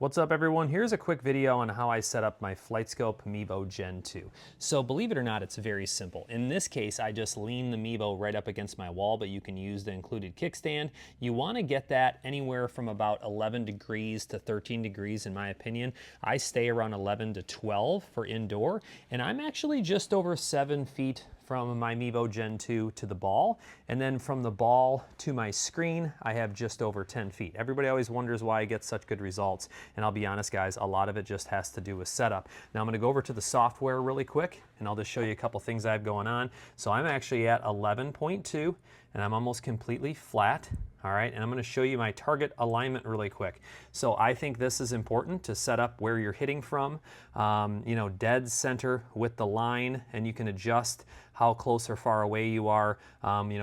What's up everyone? Here's a quick video on how I set up my Flightscope Mevo Gen 2. So believe it or not, it's very simple. In this case, I just lean the Mevo right up against my wall, but you can use the included kickstand. You want to get that anywhere from about 11 degrees to 13 degrees in my opinion. I stay around 11 to 12 for indoor, and I'm actually just over 7 feet from my Mevo Gen 2 to the ball, and then from the ball to my screen, I have just over 10 feet. Everybody always wonders why I get such good results, and I'll be honest guys, a lot of it just has to do with setup. Now I'm gonna go over to the software really quick, and I'll just show you a couple things I have going on. So I'm actually at 11.2, and I'm almost completely flat. All right, and I'm gonna show you my target alignment really quick. So I think this is important to set up where you're hitting from, dead center with the line, and you can adjust how close or far away you are,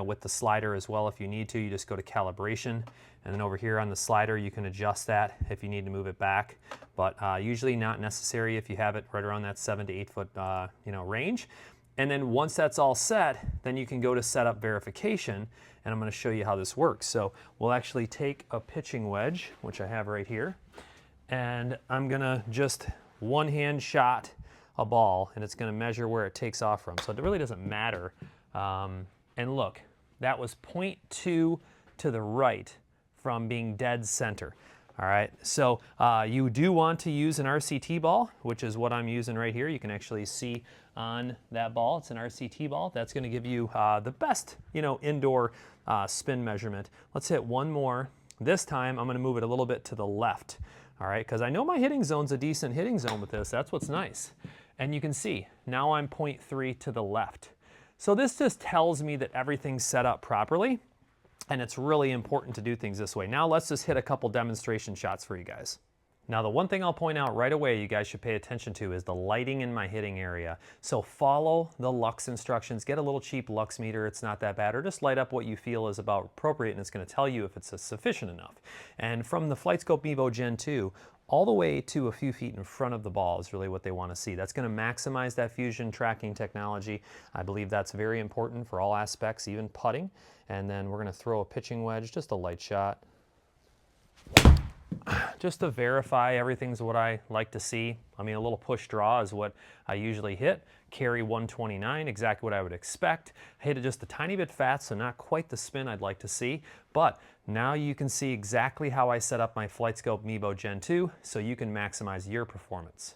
with the slider as well if you need to. You just go to calibration, and then over here on the slider, you can adjust that if you need to move it back, but usually not necessary if you have it right around that 7 to 8 foot range. And then once that's all set, then you can go to setup verification, and I'm going to show you how this works. So we'll actually take a pitching wedge, which I have right here, and I'm going to just one hand shot a ball, and it's going to measure where it takes off from. So it really doesn't matter. And look, that was 0.2 to the right from being dead center. All right, so you do want to use an RCT ball, which is what I'm using right here. You can actually see on that ball, it's an RCT ball. That's gonna give you the best, indoor spin measurement. Let's hit one more. This time, I'm gonna move it a little bit to the left, all right? Because I know my hitting zone's a decent hitting zone with this. That's what's nice. And you can see, now I'm 0.3 to the left. So this just tells me that everything's set up properly. And it's really important to do things this way. Now let's just hit a couple demonstration shots for you guys. Now the one thing I'll point out right away you guys should pay attention to is the lighting in my hitting area. So follow the lux instructions, get a little cheap lux meter, it's not that bad, or just light up what you feel is about appropriate and it's gonna tell you if it's sufficient enough. And from the Flightscope Mevo Gen 2, all the way to a few feet in front of the ball is really what they want to see. That's going to maximize that fusion tracking technology. I believe that's very important for all aspects, even putting. And then we're going to throw a pitching wedge, just a light shot, just to verify everything's what I like to see. I mean, a little push draw is what I usually hit. Carry 129, exactly what I would expect. I hit it just a tiny bit fast, so not quite the spin I'd like to see, but now you can see exactly how I set up my Flightscope Mevo Gen 2 so you can maximize your performance.